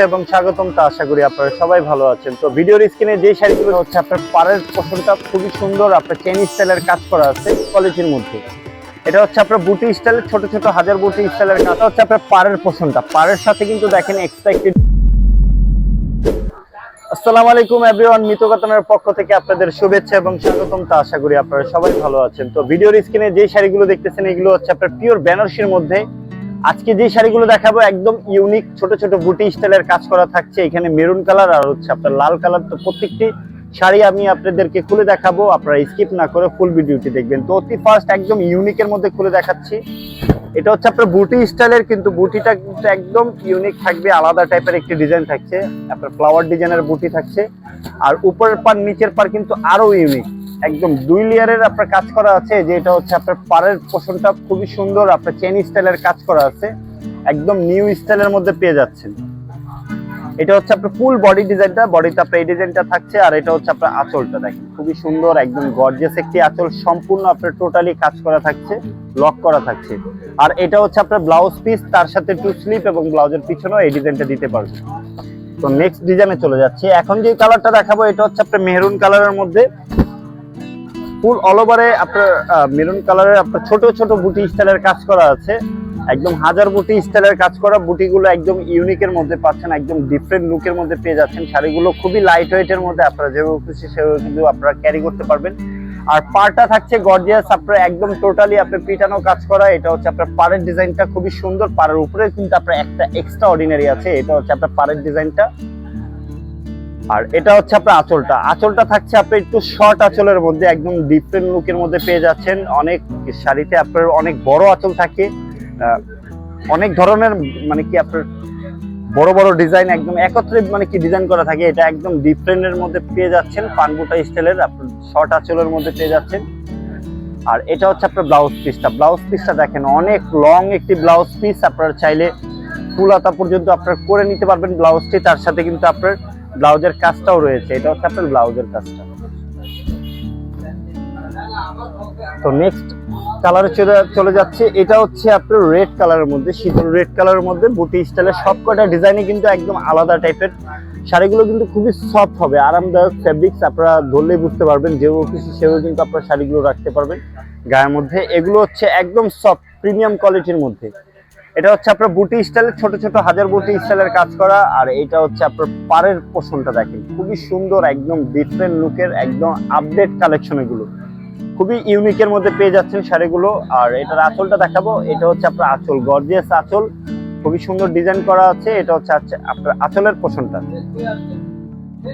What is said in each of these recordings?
এবং স্বাগতম। তা আশা করি আপনারা সবাই ভালো আছেন। তো ভিডিওর স্ক্রিনে যে শাড়িগুলো হচ্ছে আপনার পাড়ের পশনটা খুবই সুন্দর, আপনার চেন স্টাইলের কাজ করা আছে কোয়ালিটির মধ্যে। এটা হচ্ছে আপনার বুটি স্টাইলের ছোট ছোট হাজার বুটি স্টাইলের কাজ হচ্ছে আপনার পাড়ের পশনটা, পাড়ের সাথে কিন্তু দেখেন এক্সট্রা একটি। আসসালামু আলাইকুম এভরিওয়ান, মিতু কাতানের পক্ষ থেকে আপনাদের শুভেচ্ছা এবং স্বাগতম। তা আশা করি আপনারা সবাই ভালো আছেন। তো ভিডিওর স্ক্রিনে যে শাড়িগুলো দেখতেছেন এগুলো হচ্ছে আপনার পিওর বেনারসির মধ্যে। আজকে যে শাড়িগুলো দেখাবো একদম ইউনিক, ছোট ছোট বুটি স্টাইলের কাজ করা থাকছে। এখানে মেরুন কালার আর হচ্ছে আপনার লাল কালার। তো প্রত্যেকটি শাড়ি আমি আপনাদেরকে খুলে দেখাবো, আপনারা স্কিপ না করে ফুল ভিডিওটি দেখবেন। তো অতি ফার্স্ট একদম ইউনিকের মধ্যে খুলে দেখাচ্ছি। এটা হচ্ছে আপনার বুটি স্টাইলের, কিন্তু বুটিটা কিন্তু একদম ইউনিক থাকবে, আলাদা টাইপের একটি ডিজাইন থাকছে। আপনার ফ্লাওয়ার ডিজাইনের বুটি থাকছে, আর উপরের পার নিচের পার কিন্তু আরো ইউনিক, একদম 2 লেয়ারের আপনার কাজ করা আছে। যে এটা হচ্ছে আপনার পাড়ের পোষণটা খুবই সুন্দর, আপনার চেন স্টাইলের কাজ করা আছে, একদম নিউ স্টাইলের মধ্যে পেয়ে যাচ্ছেন। এটা হচ্ছে আপনার ফুল বডি ডিজাইনটা, বডিতে আপনার এই ডিজাইনটা থাকছে। আর এটা হচ্ছে আপনার আঁচলটা দেখেন খুবই সুন্দর, একদম গর্জিয়াস একটি আঁচল, সম্পূর্ণ আপনার টোটালি কাজ করা থাকছে, লক করা থাকছে। আর এটা হচ্ছে আপনার ব্লাউজ পিস, তার সাথে টু স্লিপ এবং ব্লাউজের পিছনেও এই ডিজাইনটা দিতে পারবেন। তো নেক্সট ডিজাইনে চলে যাচ্ছে। এখন যে কালারটা দেখাবো এটা হচ্ছে আপনার মেরুন কালারের মধ্যে, ফুল অল ওভারে আপনার মেরুন কালারের আপনার ছোট ছোট বুটি স্টাইলের কাজ করা আছে, একদম হাজার বুটি স্টাইলের কাজ করা। বুটিগুলো একদম ইউনিকের মধ্যে পাচ্ছেন, একদম ডিফারেন্ট লুকের মধ্যে পেয়ে যাচ্ছেন। শাড়িগুলো খুবই লাইট ওয়েটের মধ্যে, আপনারা যেভাবে খুশি সেভাবে কিন্তু আপনারা ক্যারি করতে পারবেন। আর পাড়টা থাকছে গর্জিয়াস, আপনার একদম টোটালি আপনার পিটানো কাজ করা। এটা হচ্ছে আপনার পাড়ের ডিজাইনটা খুবই সুন্দর, পাড়ের উপরে কিন্তু আপনার একটা এক্সট্রা অর্ডিনারি আছে। এটা হচ্ছে আপনার পাড়ের ডিজাইনটা। আর এটা হচ্ছে আপনার আঁচলটা, আঁচলটা থাকছে আপনার একটু শর্ট আঁচলের মধ্যে, একদম ডিফারেন্ট লুকের মধ্যে পেয়ে যাচ্ছেন। অনেক শাড়িতে আপনার অনেক বড় আঁচল থাকে, অনেক ধরনের মানে কি আপনার বড় বড় ডিজাইন একদম একত্রে মানে কি ডিজাইন করা থাকে। এটা একদম ডিফারেন্টের মধ্যে পেয়ে যাচ্ছেন, পানবুটা স্টাইলের আপনার শর্ট আঁচলের মধ্যে পেয়ে যাচ্ছেন। আর এটা হচ্ছে আপনার ব্লাউজ পিসটা, ব্লাউজ পিসটা দেখেন অনেক লং একটি ব্লাউজ পিস, আপনারা চাইলে ফুল হাতা পর্যন্ত আপনার করে নিতে পারবেন ব্লাউজটি। তার সাথে কিন্তু আপনার ব্লাউজের কাজটাও রয়েছে, এটা হচ্ছে আপনার ব্লাউজের কাজটা। তো নেক্সট কালারে চলে যাচ্ছে। এটা হচ্ছে আপনার রেড কালারের মধ্যে, শীতল রেড কালারের মধ্যে বুটি স্টাইলের সবকটা ডিজাইনে কিন্তু একদম আলাদা টাইপের। শাড়িগুলো কিন্তু খুবই সফট হবে, আরামদায়ক ফেব্রিক্স, আপনারা ধরলেই বুঝতে পারবেন। যেভাবে খুশি সেভাবে কিন্তু আপনার শাড়িগুলো রাখতে পারবেন গায়ের মধ্যে। এগুলো হচ্ছে একদম সফট প্রিমিয়াম কোয়ালিটির মধ্যে। এটা হচ্ছে আপনার বুটি স্টাইলের ছোট ছোট হাজার বুটি স্টাইলের কাজ করা। আর এটা হচ্ছে আপনার পাড়ের পোষণটা দেখেন খুবই সুন্দর, একদম ডিফারেন্ট লুকের, একদম আপডেট কালেকশন, এগুলো খুবই ইউনিকের মধ্যে পেয়ে যাচ্ছেন শাড়িগুলো। আর এটার আঁচলটা দেখাবো। এটা হচ্ছে আপনার আঁচল, গর্জিয়াস আঁচল, খুবই সুন্দর ডিজাইন করা আছে। এটা হচ্ছে আপনার আঁচলের পোষণটা।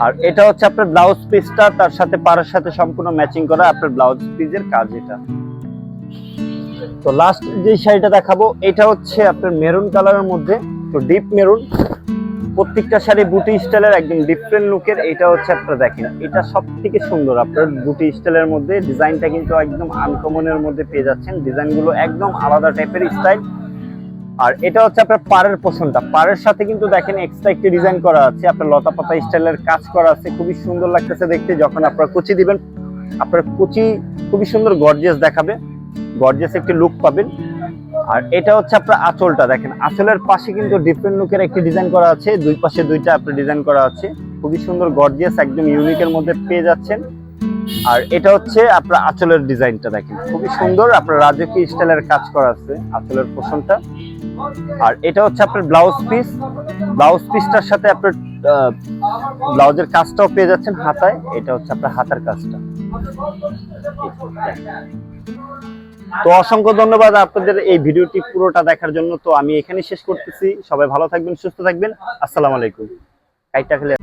আর এটা হচ্ছে আপনার ব্লাউজ পিসটা, তার সাথে পাড়ের সাথে সম্পূর্ণ ম্যাচিং করা আপনার ব্লাউজ পিসের কাজ এটা। তো লাস্ট যে শাড়িটা দেখাবো এটা হচ্ছে আপনার মেরুন কালারের মধ্যে, তো ডিপ মেরুন। প্রত্যেকটা শাড়ি বুটি স্টাইলের একদম ডিফারেন্ট লুকের। এটা হচ্ছে আপনারা দেখেন, এটা সব থেকে সুন্দর আপনার বুটি স্টাইলের মধ্যে। ডিজাইনটা কিন্তু একদম আনকমনের মধ্যে পেয়ে যাচ্ছেন, ডিজাইনগুলো একদম আলাদা টাইপের স্টাইল। আর এটা হচ্ছে আপনার পাড়ের পোষণটা, পাড়ের সাথে কিন্তু দেখেন এক্সট্রা একটি ডিজাইন করা আছে, আপনার লতা পাতা স্টাইলের কাজ করা আছে, খুবই সুন্দর লাগতেছে দেখতে। যখন আপনারা কুচি দিবেন আপনার কুচি খুবই সুন্দর গর্জিয়াস দেখাবে, গর্জিয়াস একটি লুক পাবেন। আর এটা হচ্ছে আপনার আঁচলটা দেখেন, আঁচলের পাশে কিন্তু ডিফারেন্ট লুকের একটি ডিজাইন করা আছে, দুই পাশে দুইটা আপনার ডিজাইন করা আছে, খুবই সুন্দর গর্জিয়াস একদম ইউনিকের মধ্যে পেয়ে যাচ্ছেন। আর এটা হচ্ছে আপনার আঁচলের ডিজাইনটা দেখেন খুবই সুন্দর, আপনার রাজকীয় স্টাইলের কাজ করা আছে আঁচলের পোষণটা। আর এটা হচ্ছে আপনার ব্লাউজ পিস, ব্লাউজ পিসটার সাথে আপনার ব্লাউজের কাজটাও পেয়ে যাচ্ছেন হাতায়। এটা হচ্ছে আপনার হাতার কাজটা। তো অসংখ্য ধন্যবাদ আপনাদের এই ভিডিওটি পুরোটা দেখার জন্য। তো আমি এখানে শেষ করতেছি, সবাই ভালো থাকবেন, সুস্থ থাকবেন, আসসালামু আলাইকুম। কাইটা খেলে